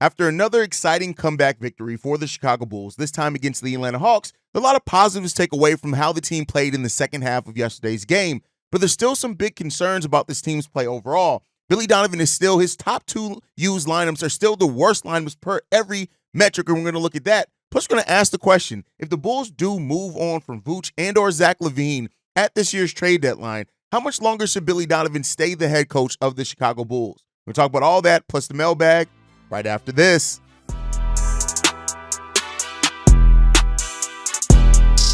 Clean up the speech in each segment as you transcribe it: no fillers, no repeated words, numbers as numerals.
After another exciting comeback victory for the Chicago Bulls, this time against the Atlanta Hawks, a lot of positives take away from how the team played in the second half of yesterday's game, but there's still some big concerns about this team's play overall. Billy Donovan is still, his top two used lineups are still the worst lineups per every metric, and we're going to look at that. Plus, we're going to ask the question, if the Bulls do move on from Vooch and or Zach LaVine at this year's trade deadline, how much longer should Billy Donovan stay the head coach of the Chicago Bulls? We'll talk about all that, plus the mailbag, right after this.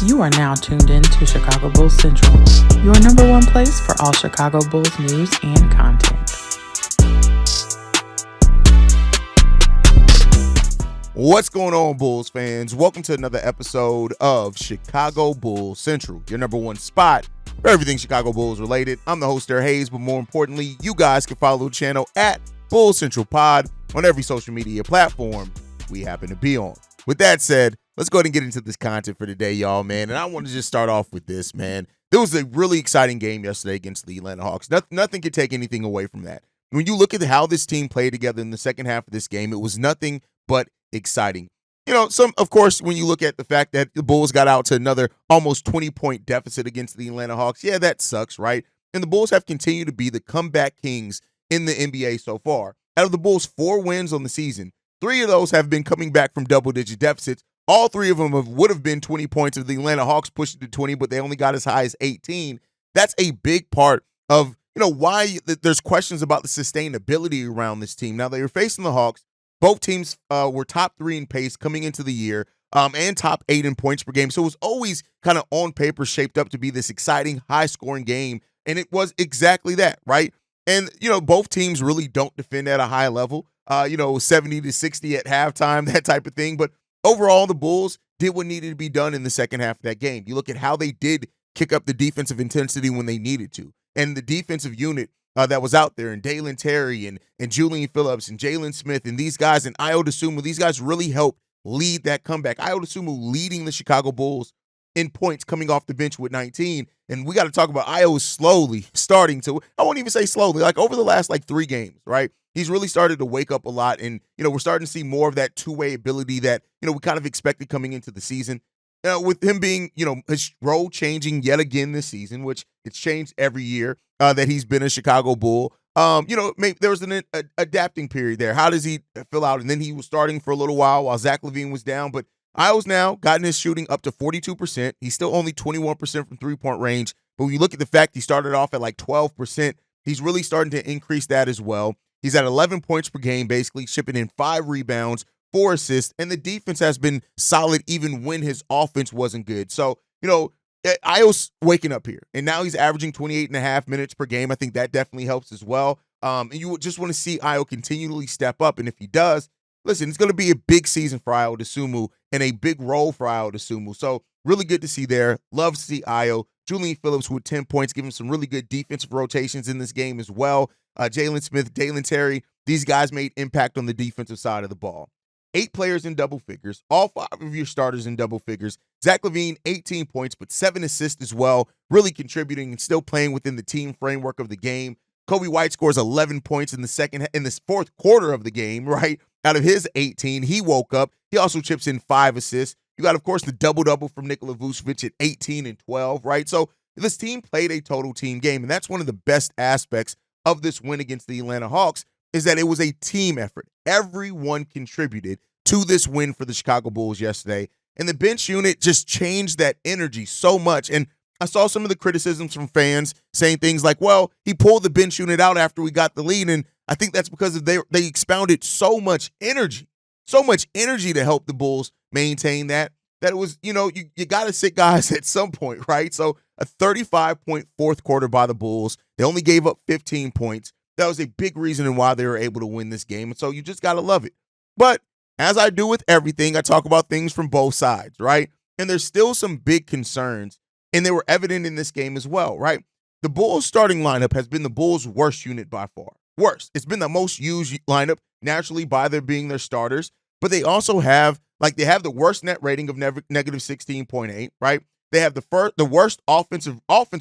You are now tuned in to Chicago Bulls Central, your number one place for all Chicago Bulls news and content. What's going on, Bulls fans? Welcome to another episode of Chicago Bulls Central, your number one spot for everything Chicago Bulls related. I'm the host there, Haize, but more importantly, you guys can follow the channel at Bulls Central Pod on every social media platform we happen to be on. With that said, let's go ahead and get into this content for today, y'all, man. And I want to just start off with this, man. There was a really exciting game yesterday against the Atlanta Hawks. Nothing could take anything away from that. When you look at how this team played together in the second half of this game, it was nothing but exciting. You know, of course, when you look at the fact that the Bulls got out to another almost 20-point deficit against the Atlanta Hawks, yeah, that sucks, right? And the Bulls have continued to be the comeback kings in the NBA so far. Out of the Bulls' 4 wins on the season, 3 of those have been coming back from double-digit deficits. All 3 of them would have been 20 points if the Atlanta Hawks pushed it to 20, but they only got as high as 18. That's a big part of, why there's questions about the sustainability around this team. Now, they were facing the Hawks. Both teams were top 3 in pace coming into the year and top 8 in points per game. So it was always kind of on paper shaped up to be this exciting, high-scoring game, and it was exactly that, right? And, both teams really don't defend at a high level, 70 to 60 at halftime, that type of thing. But overall, the Bulls did what needed to be done in the second half of that game. You look at how they did kick up the defensive intensity when they needed to, and the defensive unit that was out there, and Dalen Terry and Julian Phillips and Jalen Smith and these guys and Ayo Dosunmu, these guys really helped lead that comeback. Ayo Dosunmu leading the Chicago Bulls in points coming off the bench with 19. And we got to talk about Ayo slowly starting to, I won't even say slowly, like over the last 3 games, right? He's really started to wake up a lot, and, we're starting to see more of that two-way ability that, we kind of expected coming into the season. With him being, his role changing yet again this season, which it's changed every year that he's been a Chicago Bull. Maybe there was an adapting period there. How does he fill out? And then he was starting for a little while Zach LaVine was down. But Ayo's now gotten his shooting up to 42%. He's still only 21% from three-point range. But when you look at the fact he started off at 12%, he's really starting to increase that as well. He's at 11 points per game, basically shipping in 5 rebounds, 4 assists, and the defense has been solid even when his offense wasn't good. So, Ayo's waking up here, and now he's averaging 28.5 minutes per game. I think that definitely helps as well. And you just want to see Ayo continually step up, and if he does, listen, it's going to be a big season for Ayo Dosunmu and a big role for Ayo Dosunmu. So really good to see there. Love to see Ayo. Julian Phillips with 10 points, giving some really good defensive rotations in this game as well. Jalen Smith, Dalen Terry, these guys made impact on the defensive side of the ball. 8 players in double figures, all 5 of your starters in double figures. Zach LaVine, 18 points, but 7 assists as well, really contributing and still playing within the team framework of the game. Kobe White scores 11 points in the fourth quarter of the game, right? Out of his 18, he woke up. He also chips in 5 assists. You got, of course, the double-double from Nikola Vucevic at 18 and 12, right? So this team played a total team game, and that's one of the best aspects of this win against the Atlanta Hawks, is that it was a team effort. Everyone contributed to this win for the Chicago Bulls yesterday, and the bench unit just changed that energy so much. And I saw some of the criticisms from fans saying things like, well, he pulled the bench unit out after we got the lead, and I think that's because they expounded so much energy to help the Bulls maintain that it was, you got to sit guys at some point, right? So a 35-point fourth quarter by the Bulls. They only gave up 15 points. That was a big reason in why they were able to win this game. And so you just got to love it. But as I do with everything, I talk about things from both sides, right? And there's still some big concerns, and they were evident in this game as well, right? The Bulls starting lineup has been the Bulls' worst unit by far. Worst. It's been the most used lineup, naturally, by their being their starters. But they also have, they have the worst net rating of negative 16.8, right? They have the worst offensive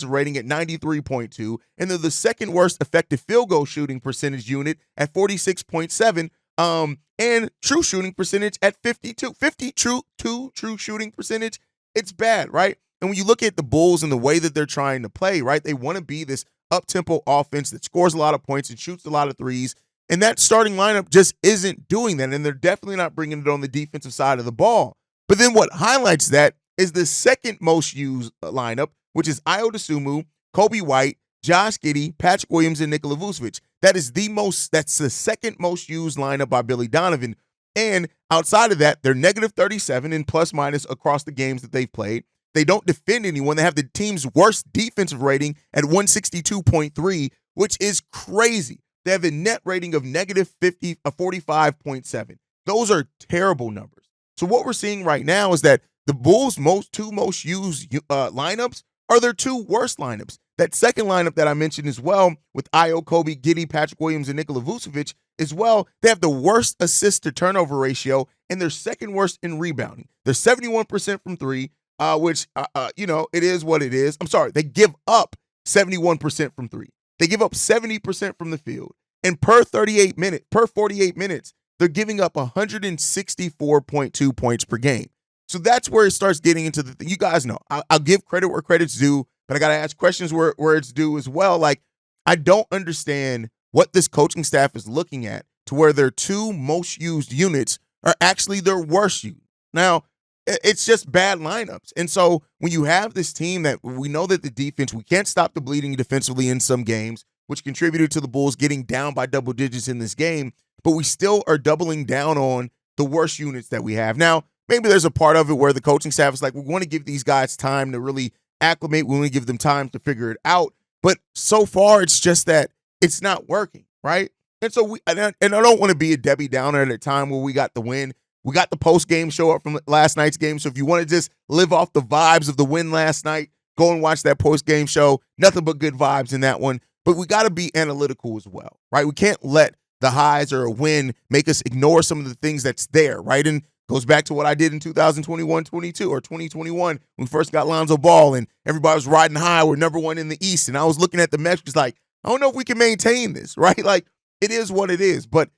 rating at 93.2, and they're the second worst effective field goal shooting percentage unit at 46.7 And true shooting percentage at 52. 52 true shooting percentage. It's bad, right? And when you look at the Bulls and the way that they're trying to play, right, they want to be this up-tempo offense that scores a lot of points and shoots a lot of threes. And that starting lineup just isn't doing that. And they're definitely not bringing it on the defensive side of the ball. But then what highlights that is the second most used lineup, which is Ayo Dosunmu, Kobe White, Josh Giddey, Patrick Williams, and Nikola Vucevic. That's the second most used lineup by Billy Donovan. And outside of that, they're negative 37 in plus minus across the games that they've played. They don't defend anyone. They have the team's worst defensive rating at 162.3, which is crazy. They have a net rating of negative 45.7. Those are terrible numbers. So what we're seeing right now is that the Bulls' two most used lineups are their two worst lineups. That second lineup that I mentioned as well, with Ayo, Kobe, Giddey, Patrick Williams, and Nikola Vucevic as well, they have the worst assist to turnover ratio and they're second worst in rebounding. They're 71% from three, which, it is what it is. I'm sorry, they give up 71% from three. They give up 70% from the field. And per 48 minutes, they're giving up 164.2 points per game. So that's where it starts getting into the thing. You guys know, I'll give credit where credit's due, but I got to ask questions where it's due as well. Like, I don't understand what this coaching staff is looking at to where their two most used units are actually their worst unit. Now, it's just bad lineups. And so when you have this team that we know that the defense, we can't stop the bleeding defensively in some games, which contributed to the Bulls getting down by double digits in this game, but we still are doubling down on the worst units that we have. Now, maybe there's a part of it where the coaching staff is like, we want to give these guys time to really acclimate. We want to give them time to figure it out. But so far, it's just that it's not working, right? And so I don't want to be a Debbie Downer at a time where we got the win. We got the post-game show up from last night's game. So if you want to just live off the vibes of the win last night, go and watch that post-game show. Nothing but good vibes in that one. But we got to be analytical as well, right? We can't let the highs or a win make us ignore some of the things that's there, right? And goes back to what I did in 2021-22 or 2021 when we first got Lonzo Ball and everybody was riding high. We're number one in the East. And I was looking at the metrics like, I don't know if we can maintain this, right? Like, it is what it is. But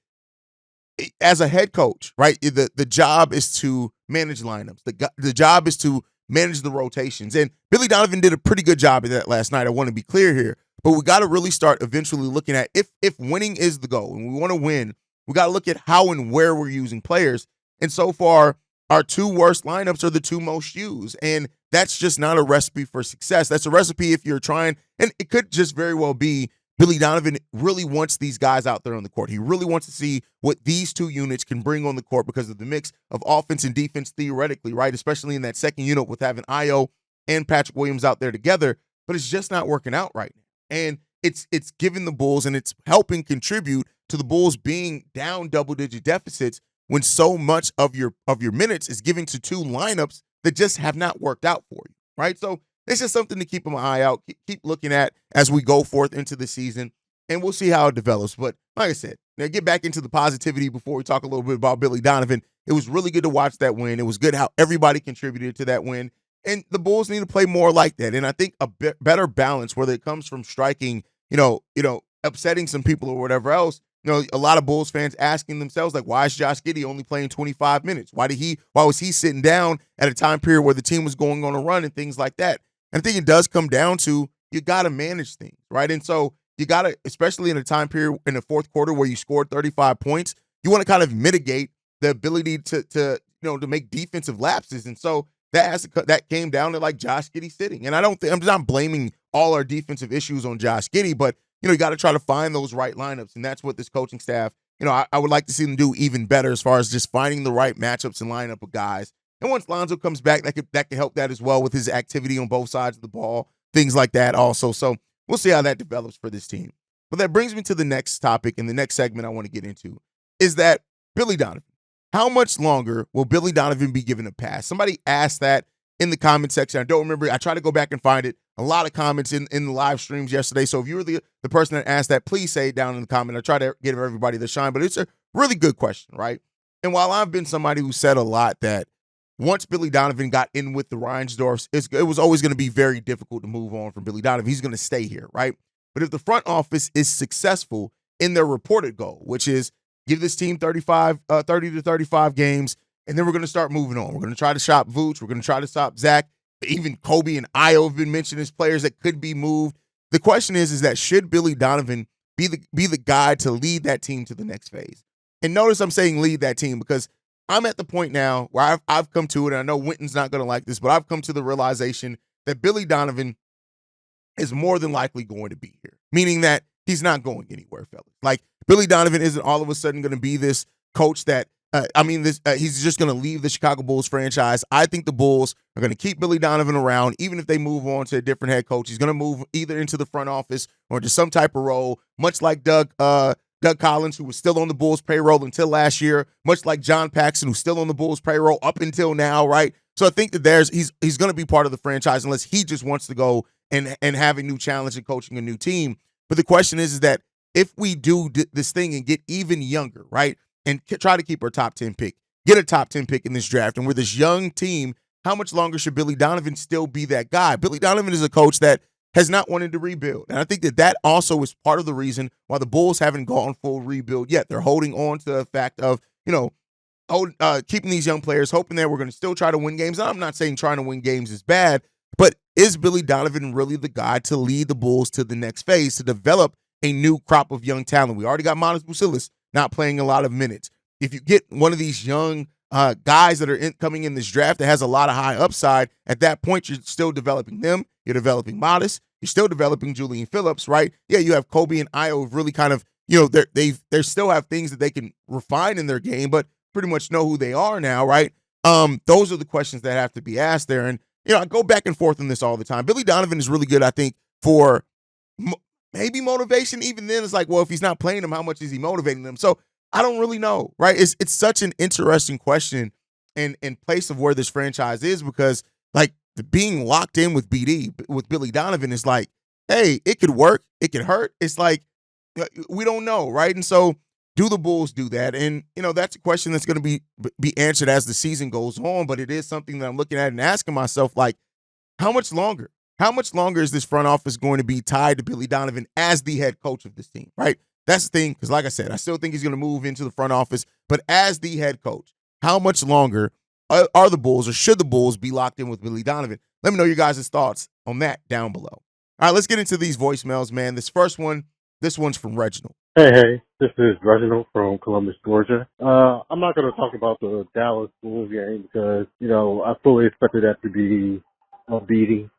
as a head coach, right, the job is to manage lineups. The job is to manage the rotations. And Billy Donovan did a pretty good job of that last night. I want to be clear here. But we got to really start eventually looking at if winning is the goal and we want to win, we got to look at how and where we're using players. And so far, our two worst lineups are the two most used. And that's just not a recipe for success. That's a recipe if you're trying, and it could just very well be Billy Donovan really wants these guys out there on the court. He really wants to see what these two units can bring on the court because of the mix of offense and defense theoretically, right? Especially in that second unit with having Ayo and Patrick Williams out there together. But it's just not working out right now. And it's giving the Bulls and it's helping contribute to the Bulls being down double-digit deficits when so much of your minutes is given to two lineups that just have not worked out for you, right? So it's just something to keep an eye out, keep looking at as we go forth into the season, and we'll see how it develops. But like I said, now get back into the positivity before we talk a little bit about Billy Donovan. It was really good to watch that win. It was good how everybody contributed to that win. And the Bulls need to play more like that. And I think a better balance, whether it comes from striking, upsetting some people or whatever else. A lot of Bulls fans asking themselves, like, why is Josh Giddey only playing 25 minutes? Why was he sitting down at a time period where the team was going on a run and things like that? And I think it does come down to you got to manage things, right? And so you got to, especially in a time period in the fourth quarter where you scored 35 points, you want to kind of mitigate the ability to make defensive lapses. And so that came down to like Josh Giddey sitting. And I'm not blaming all our defensive issues on Josh Giddey, but you got to try to find those right lineups. And that's what this coaching staff, I would like to see them do even better as far as just finding the right matchups and lineup of guys. And once Lonzo comes back, that could help that as well with his activity on both sides of the ball, things like that also. So we'll see how that develops for this team. But that brings me to the next topic and the next segment I want to get into is that Billy Donovan. How much longer will Billy Donovan be given a pass? Somebody asked that in the comment section. I don't remember. I tried to go back and find it. A lot of comments in the live streams yesterday. So if you were the person that asked that, please say it down in the comment. I try to give everybody the shine, but it's a really good question, right? And while I've been somebody who said a lot that once Billy Donovan got in with the Reinsdorfs, it was always going to be very difficult to move on from Billy Donovan. He's going to stay here, right? But if the front office is successful in their reported goal, which is give this team 30 to 35 games, and then we're going to start moving on. We're going to try to shop Vooch. We're going to try to stop Zach. Even Kobe and Io have been mentioned as players that could be moved. The question is that should Billy Donovan be the guy to lead that team to the next phase? And notice I'm saying lead that team because I'm at the point now where I've come to it, and I know Winton's not going to like this, but I've come to the realization that Billy Donovan is more than likely going to be here, meaning that he's not going anywhere, fellas. Like, Billy Donovan isn't all of a sudden going to be this coach that, he's just going to leave the Chicago Bulls franchise. I think the Bulls are going to keep Billy Donovan around, even if they move on to a different head coach. He's going to move either into the front office or into some type of role, much like Doug Collins, who was still on the Bulls payroll until last year, much like John Paxson, who's still on the Bulls payroll up until now, right? So I think that he's going to be part of the franchise unless he just wants to go and have a new challenge and coaching a new team. But the question is that if we do this thing and get even younger, right, and try to keep our top 10 pick, get a top 10 pick in this draft, and we're this young team, how much longer should Billy Donovan still be that guy? Billy Donovan is a coach that has not wanted to rebuild. And I think that also is part of the reason why the Bulls haven't gone full rebuild yet. They're holding on to the fact of, keeping these young players, hoping that we're going to still try to win games. And I'm not saying trying to win games is bad, but is Billy Donovan really the guy to lead the Bulls to the next phase, to develop a new crop of young talent? We already got Manas Vucevic not playing a lot of minutes. If you get one of these young guys that are coming in this draft that has a lot of high upside, at that point, you're still developing them. You're developing Modest. You're still developing Julian Phillips, right? Yeah, you have Kobe and Io really kind of, they still have things that they can refine in their game, but pretty much know who they are now, right? Those are the questions that have to be asked there. And, I go back and forth on this all the time. Billy Donovan is really good, I think, for maybe motivation. Even then, it's like, well, if he's not playing them, how much is he motivating them? So I don't really know, right? It's such an interesting question in place of where this franchise is, because like being locked in with Billy Donovan is like, hey, it could work, it could hurt. It's like we don't know, right? And so do the Bulls do that? And that's a question that's going to be answered as the season goes on. But it is something that I'm looking at and asking myself, like, how much longer? How much longer is this front office going to be tied to Billy Donovan as the head coach of this team, right? That's the thing, because like I said, I still think he's going to move into the front office. But as the head coach, how much longer are the Bulls, or should the Bulls be locked in with Billy Donovan? Let me know your guys' thoughts on that down below. All right, let's get into these voicemails, man. This one's from Reginald. Hey, this is Reginald from Columbus, Georgia. I'm not going to talk about the Dallas Bulls game because, I fully expected that to be a beating.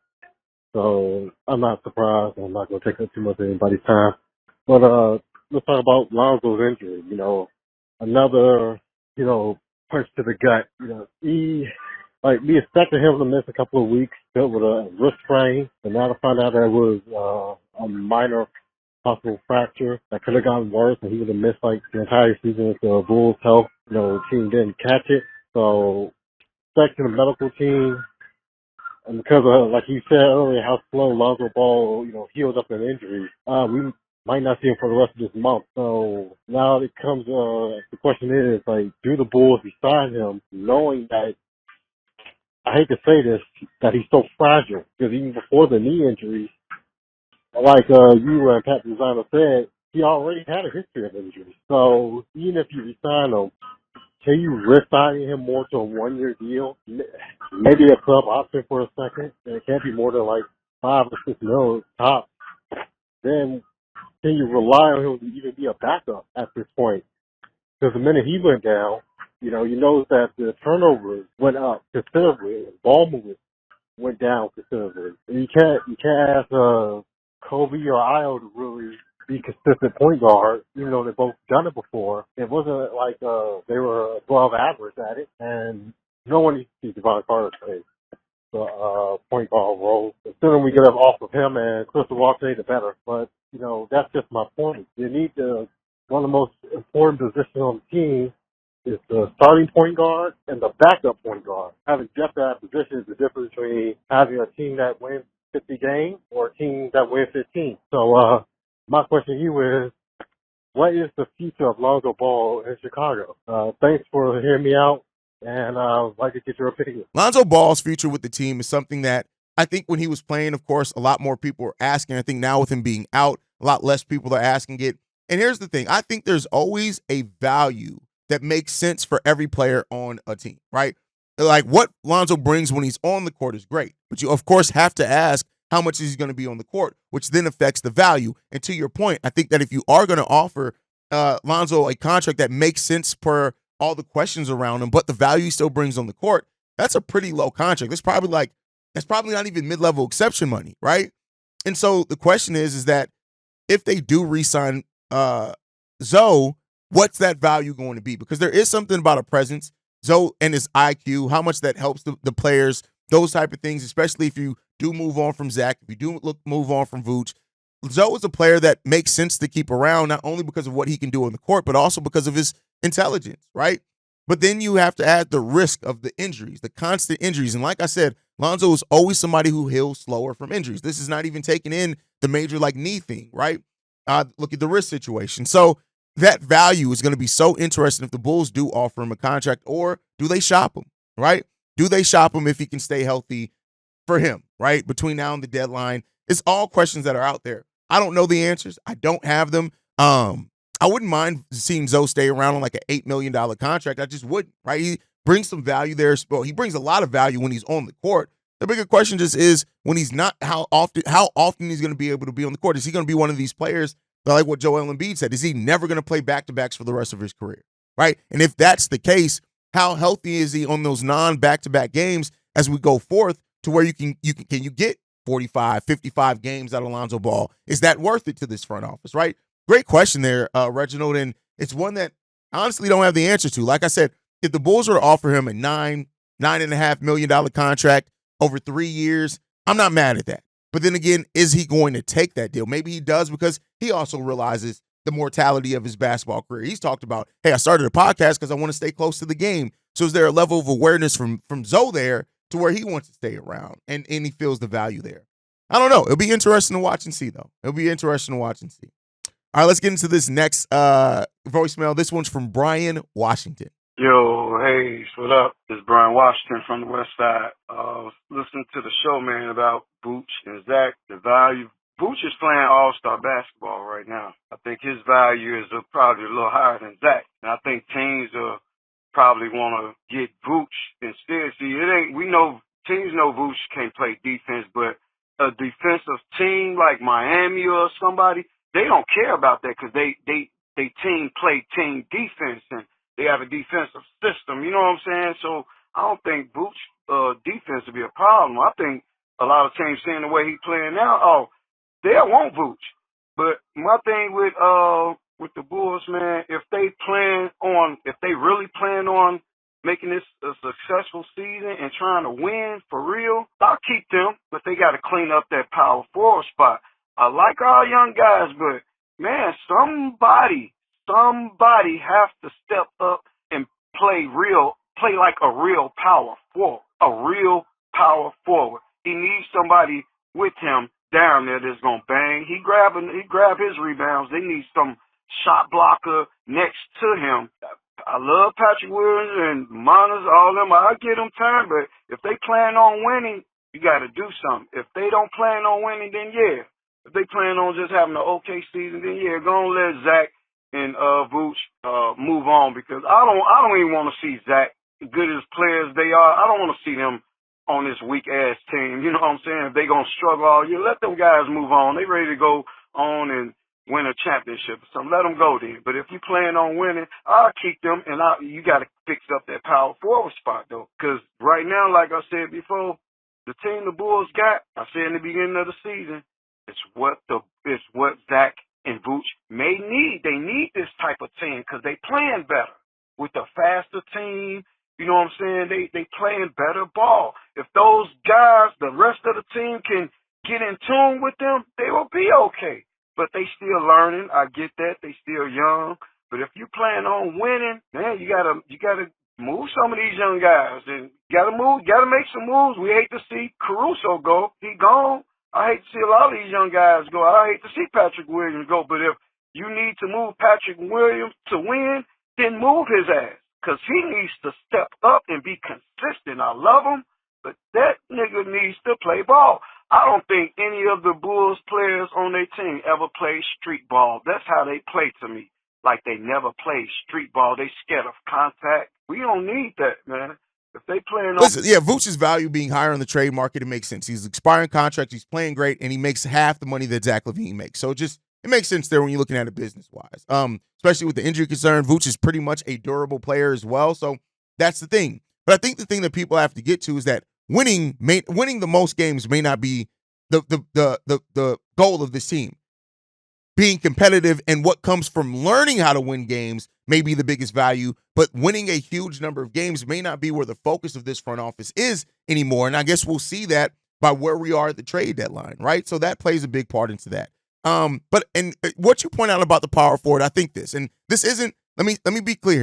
So I'm not surprised. I'm not going to take up too much of anybody's time. But let's talk about Lonzo's injury. Another, punch to the gut. We expected him to miss a couple of weeks with a wrist sprain, and now to find out that it was a minor possible fracture that could have gotten worse, and he would have missed like the entire season if the Bulls' health, the team didn't catch it. So, expecting the medical team, and because of, like you said earlier, how slow Lonzo Ball, healed up an injury, we might not see him for the rest of this month. So now it comes, the question is, like, do the Bulls resign him, knowing that, I hate to say this, that he's so fragile, because even before the knee injury, like you and Pat Designer said, he already had a history of injuries. So even if you resign him, can you risk signing him more to a 1-year deal? Maybe a club option for a second. And it can't be more than like $5 or $6 million top. Then can you rely on him to even be a backup at this point? Because the minute he went down, you notice that the turnovers went up considerably, and ball movement went down considerably. And you can't ask Kobe or Io to really be consistent point guard, even though they've both done it before. It wasn't like they were above average at it, and no one needs to see Devon Carter play the point guard role. The sooner we get off of him and Crystal Walker, the better. But that's just my point. You need one of the most important positions on the team is the starting point guard and the backup point guard. Having depth at that position is the difference between having a team that wins 50 games or a team that wins 15. So my question to you is, what is the future of Lonzo Ball in Chicago? Thanks for hearing me out, and I'd like to get your opinion. Lonzo Ball's future with the team is something that I think when he was playing, of course, a lot more people were asking. I think now with him being out, a lot less people are asking it. And here's the thing. I think there's always a value that makes sense for every player on a team, right? Like what Lonzo brings when he's on the court is great. But you, of course, have to ask how much is he going to be on the court, which then affects the value. And to your point, I think that if you are going to offer Lonzo a contract that makes sense per all the questions around him, but the value he still brings on the court, that's a pretty low contract. That's probably not even mid-level exception money, right? And so the question is that if they do re-sign Zoe, what's that value going to be? Because there is something about a presence, Zoe and his IQ, how much that helps the players, those type of things, especially if you do move on from Zach, if you do move on from Vooch. Zoe is a player that makes sense to keep around, not only because of what he can do on the court, but also because of his intelligence, right? But then you have to add the risk of the injuries, the constant injuries. And like I said, Lonzo is always somebody who heals slower from injuries. This is not even taking in the major like knee thing, right? Look at the wrist situation. So that value is going to be so interesting if the Bulls do offer him a contract, or do they shop him, right? Do they shop him if he can stay healthy for him, right? Between now and the deadline. It's all questions that are out there. I don't know the answers. I don't have them. I wouldn't mind seeing Zoe stay around on like an $8 million contract. I just wouldn't, right? He brings some value there. Well, he brings a lot of value when he's on the court. The bigger question just is when he's not, how often he's going to be able to be on the court. Is he going to be one of these players that, like what Joel Embiid said, is he never going to play back-to-backs for the rest of his career, right? And if that's the case, how healthy is he on those non-back-to-back games as we go forth to where can you get 45, 55 games out of Lonzo Ball? Is that worth it to this front office, right? Great question there, Reginald, and it's one that I honestly don't have the answer to. Like I said, if the Bulls were to offer him a $9.5 million contract over 3 years, I'm not mad at that. But then again, is he going to take that deal? Maybe he does, because he also realizes the mortality of his basketball career. He's talked about, hey, I started a podcast because I want to stay close to the game. So is there a level of awareness from Zoe there to where he wants to stay around and he feels the value there? I don't know. It'll be interesting to watch and see, though. It'll be interesting to watch and see. All right, let's get into this next voicemail. This one's from Brian Washington. Yo, Haize, what up? It's Brian Washington from the West Side. Listening to the show, man, about Vooch and Zach, the value. Vooch is playing all-star basketball right now. I think his value is probably a little higher than Zach. And I think teams probably want to get Vooch instead. See, teams know Vooch can't play defense, but a defensive team like Miami or somebody, they don't care about that because they team play team defense and they have a defensive system. You know what I'm saying? So I don't think Vooch defense would be a problem. I think a lot of teams seeing the way he's playing now, they'll want Vooch. But my thing with the Bulls, man, if they really plan on making this a successful season and trying to win for real, I'll keep them, but they got to clean up that power forward spot. I like our young guys, but man, somebody has to step up and play like a real power forward. He needs somebody with him down there that's gonna bang. He grab his rebounds. They need some shot blocker next to him. I love Patrick Williams and Monas, all them. I give them time, but if they plan on winning, you got to do something. If they don't plan on winning, then yeah. If they plan on just having an okay season, then yeah, go on, let Zach and Vooch move on, because I don't even want to see Zach, good as players they are. I don't want to see them on this weak ass team. You know what I'm saying? If they gonna struggle all year, let them guys move on. They ready to go on and win a championship or something. Let them go then. But if you plan on winning, I'll keep them, and you got to fix up that power forward spot though, because right now, like I said before, the team the Bulls got, I said in the beginning of the season, it's what Zach and Vooch may need. They need this type of team because they playing better with a faster team. You know what I'm saying? They playing better ball. If those guys, the rest of the team, can get in tune with them, they will be okay. But they still learning. I get that. They still young. But if you plan on winning, man, you gotta move some of these young guys and gotta make some moves. We hate to see Caruso go. He gone. I hate to see a lot of these young guys go. I hate to see Patrick Williams go. But if you need to move Patrick Williams to win, then move his ass, because he needs to step up and be consistent. I love him, but that nigga needs to play ball. I don't think any of the Bulls players on their team ever played street ball. That's how they play to me. Like they never played street ball. They scared of contact. We don't need that, man. If they playing on... Listen, yeah, Vuce's value being higher on the trade market, it makes sense. He's expiring contract, he's playing great, and he makes half the money that Zach LaVine makes. So it makes sense there when you're looking at it business-wise. Especially with the injury concern, Vuce is pretty much a durable player as well. So that's the thing. But I think the thing that people have to get to is that winning the most games may not be the goal of this team. Being competitive and what comes from learning how to win games may be the biggest value, but winning a huge number of games may not be where the focus of this front office is anymore. And I guess we'll see that by where we are at the trade deadline, right? So that plays a big part into that. But what you point out about the power forward, I think this isn't, let me be clear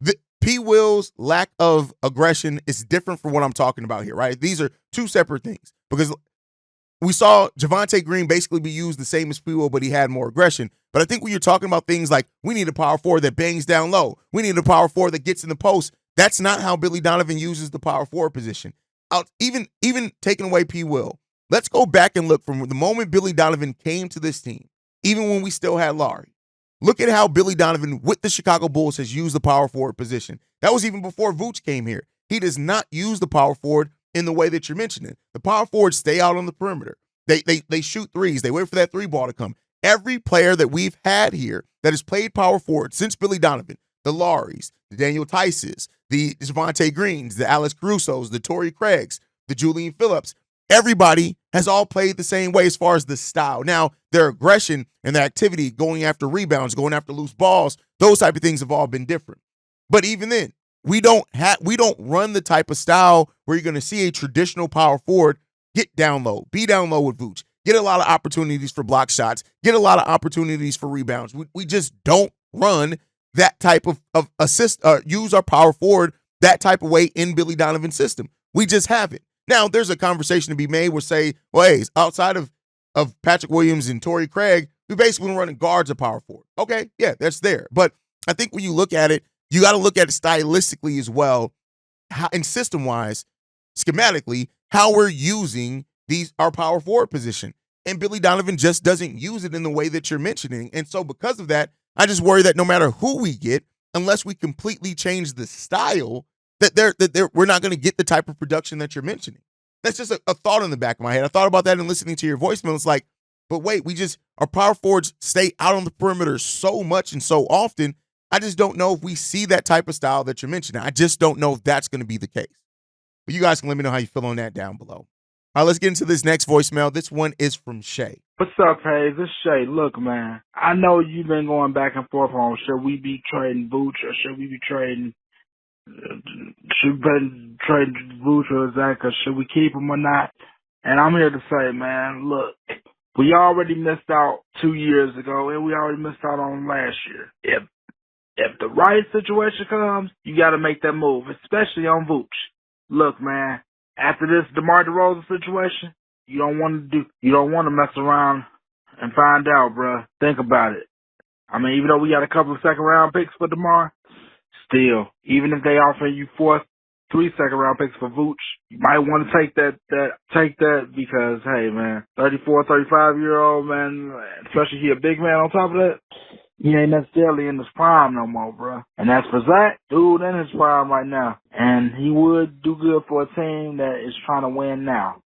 here. P. Will's lack of aggression is different from what I'm talking about here, right? These are two separate things because we saw Javonte Green basically be used the same as P. Will, but he had more aggression. But I think when you're talking about things like we need a power forward that bangs down low, we need a power forward that gets in the post, that's not how Billy Donovan uses the power forward position. Even taking away P. Will, let's go back and look from the moment Billy Donovan came to this team, even when we still had Larry. Look at how Billy Donovan with the Chicago Bulls has used the power forward position. That was even before Vooch came here. He does not use the power forward in the way that you're mentioning. The power forwards stay out on the perimeter. They shoot threes. They wait for that three ball to come. Every player that we've had here that has played power forward since Billy Donovan, the Laurys, the Daniel Tices, the Javonte Greens, the Alex Carusos, the Torrey Craigs, the Julian Phillips, everybody has all played the same way as far as the style. Now, their aggression and their activity, going after rebounds, going after loose balls, those type of things have all been different. But even then, we don't run the type of style where you're going to see a traditional power forward get down low, be down low with Vooch, get a lot of opportunities for block shots, get a lot of opportunities for rebounds. We just don't run that type of assist, use our power forward that type of way in Billy Donovan's system. We just haven't. Now, there's a conversation to be made where say, well, hey, outside of Patrick Williams and Torrey Craig, we basically been running guards at power forward. Okay, yeah, that's there. But I think when you look at it, you got to look at it stylistically as well, and system-wise, schematically, how we're using our power forward position. And Billy Donovan just doesn't use it in the way that you're mentioning. And so because of that, I just worry that no matter who we get, unless we completely change the style, that we're not going to get the type of production that you're mentioning. That's just a thought in the back of my head. I thought about that in listening to your voicemail. It's like, but wait, our power forwards stay out on the perimeter so much and so often. I just don't know if we see that type of style that you're mentioning. I just don't know if that's going to be the case. But you guys can let me know how you feel on that down below. All right, let's get into this next voicemail. This one is from Shay. What's up, Haize? It's Shay. Look, man, I know you've been going back and forth on should we be trading Vooch or should we be trading Vooch or Zach, or should we keep him or not? And I'm here to say, man, look, we already missed out 2 years ago, and we already missed out on last year. If the right situation comes, you got to make that move, especially on Vooch. Look, man, after this DeMar DeRozan situation, you don't want to mess around and find out, bruh. Think about it. I mean, even though we got a couple of second-round picks for DeMar, still, even if they offer you 3 second-round picks for Vooch, you might want to take that because, hey, man, 34, 35-year-old, man, especially he a big man on top of that, he ain't necessarily in his prime no more, bro. And as for Zach, dude in his prime right now. And he would do good for a team that is trying to win now.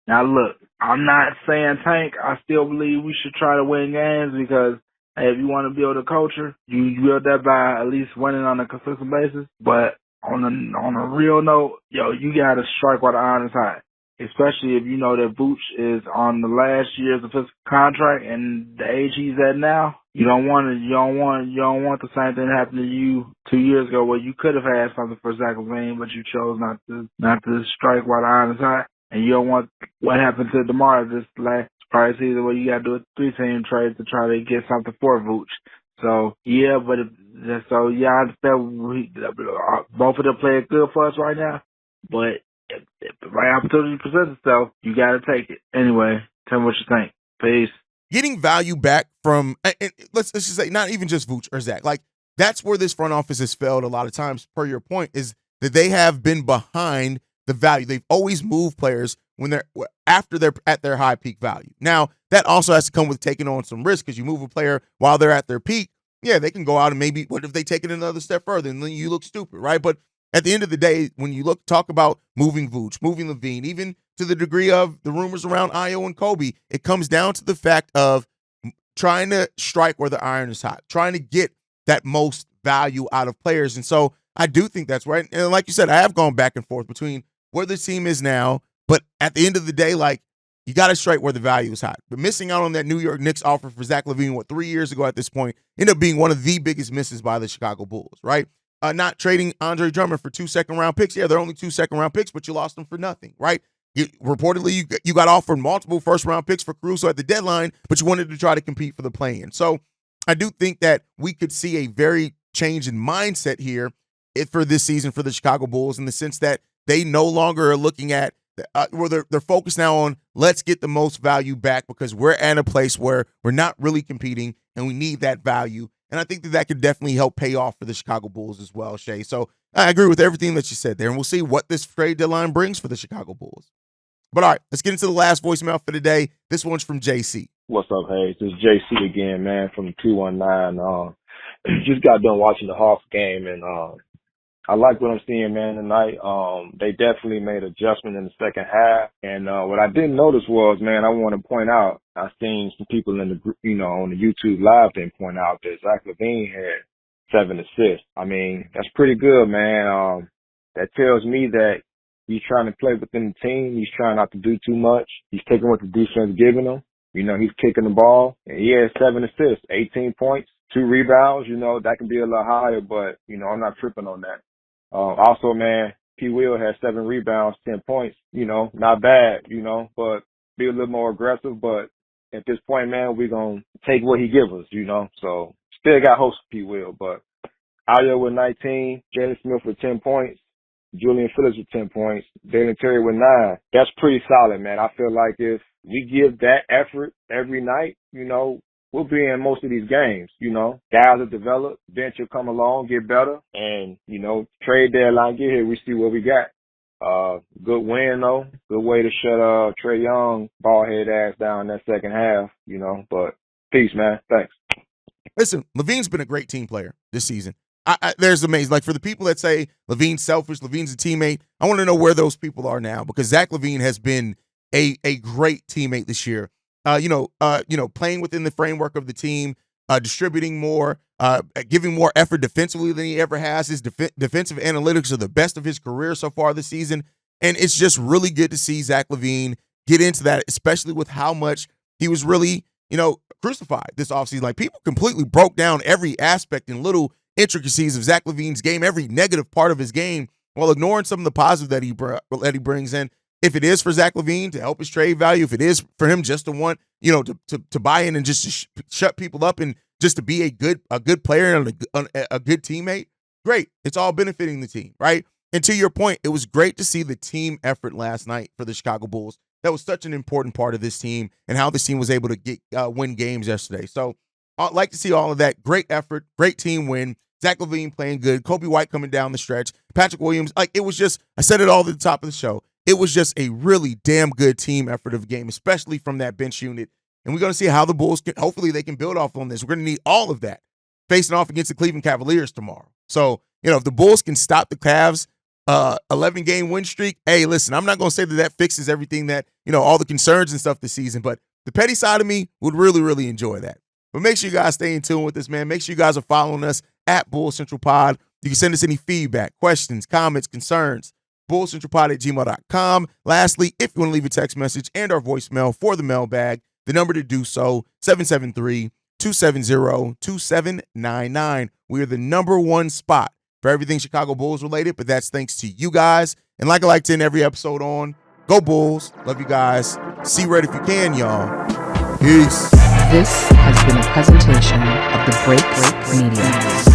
Now, look, I'm not saying tank. I still believe we should try to win games because, hey, if you want to build a culture, you build that by at least winning on a consistent basis. But on a real note, you got to strike while the iron is hot. Especially if you know that Vooch is on the last years of his contract and the age he's at now. You don't want the same thing to happen to you 2 years ago where you could have had something for Zach LaVine, but you chose not to strike while the iron is hot. And you don't want what happened to DeMar this last probably season where you got to do a 3-team trade to try to get something for Vooch. So yeah, I understand both of them playing good for us right now, but if the right opportunity presents itself, you got to take it. Anyway, tell me what you think. Peace. Getting value back from, and let's just say, not even just Vooch or Zach. Like, that's where this front office has failed a lot of times, per your point, is that they have been behind the value. They've always moved players when after they're at their high peak value. Now, that also has to come with taking on some risk, because you move a player while they're at their peak. Yeah, they can go out and maybe, what if they take it another step further and then you look stupid, right? But at the end of the day, when you talk about moving Vooch, moving LaVine, even to the degree of the rumors around Ayo and Kobe, it comes down to the fact of trying to strike where the iron is hot, trying to get that most value out of players. And so I do think that's right. And like you said, I have gone back and forth between where the team is now, but at the end of the day, like, you got to strike where the value is hot. But missing out on that New York Knicks offer for Zach LaVine, 3 years ago at this point, ended up being one of the biggest misses by the Chicago Bulls, right? Not trading Andre Drummond for 2 second-round picks. Yeah, they're only 2 second-round picks, but you lost them for nothing, right? Reportedly, you got offered multiple first-round picks for Caruso at the deadline, but you wanted to try to compete for the play-in. So I do think that we could see a very change in mindset here for this season for the Chicago Bulls, in the sense that they no longer are looking at where they're focused now on, let's get the most value back, because we're at a place where we're not really competing and we need that value. And I think that could definitely help pay off for the Chicago Bulls as well, Shay. So I agree with everything that you said there, and we'll see what this trade deadline brings for the Chicago Bulls. But all right, let's get into the last voicemail for today. This one's from JC. What's up, Haize? This is JC again, man, from 219. Just got done watching the Hawks game, and I like what I'm seeing, man, tonight. They definitely made adjustment in the second half. And what I didn't notice was, man, I want to point out, I seen some people in the, on the YouTube live didn't point out that Zach LaVine had 7 assists. I mean, that's pretty good, man. That tells me that he's trying to play within the team. He's trying not to do too much. He's taking what the defense is giving him. He's kicking the ball. And he has 7 assists, 18 points, 2 rebounds. That can be a little higher, but, I'm not tripping on that. Also, man, P. Will has 7 rebounds, 10 points, not bad, but be a little more aggressive. But at this point, man, we're going to take what he gives us, So still got hopes for P. Will, but Ayo with 19, Jalen Smith with 10 points, Julian Phillips with 10 points, Dalen Terry with 9. That's pretty solid, man. I feel like if we give that effort every night, we'll be in most of these games, Guys will develop, bench will come along, get better, and, trade deadline get here, we see what we got. Good win, though. Good way to shut Trae Young ball-head ass down in that second half, but peace, man. Thanks. Listen, LaVine's been a great team player this season. There's amazing. Like, for the people that say LaVine's selfish, LaVine's a teammate, I want to know where those people are now, because Zach LaVine has been a great teammate this year. Playing within the framework of the team, distributing more, giving more effort defensively than he ever has. His defensive analytics are the best of his career so far this season. And it's just really good to see Zach LaVine get into that, especially with how much he was really, crucified this offseason. Like, people completely broke down every aspect and little intricacies of Zach LaVine's game, every negative part of his game, while ignoring some of the positive that he brings in. If it is for Zach LaVine to help his trade value, if it is for him just to want, to buy in and just to shut people up and just to be a good player and a good teammate, great. It's all benefiting the team, right? And to your point, it was great to see the team effort last night for the Chicago Bulls. That was such an important part of this team and how this team was able to win games yesterday. So I'd like to see all of that. Great effort, great team win. Zach LaVine playing good. Kobe White coming down the stretch. Patrick Williams, it was just, I said it all at the top of the show. It was just a really damn good team effort of a game, especially from that bench unit. And we're going to see how the Bulls hopefully they can build off on this. We're going to need all of that facing off against the Cleveland Cavaliers tomorrow. So, if the Bulls can stop the Cavs' 11-game win streak, hey, listen, I'm not going to say that fixes everything that, all the concerns and stuff this season, but the petty side of me would really, really enjoy that. But make sure you guys stay in tune with this, man. Make sure you guys are following us at Bull Central Pod. You can send us any feedback, questions, comments, concerns, bullcentralpod@gmail.com. Lastly, if you want to leave a text message and our voicemail for the mailbag, the number to do so, 773-270-2799. We are the #1 spot for everything Chicago Bulls related, but that's thanks to you guys. And like I like to end every episode on, go Bulls. Love you guys. See red if you can, y'all. Peace. This has been a presentation of the Break Media.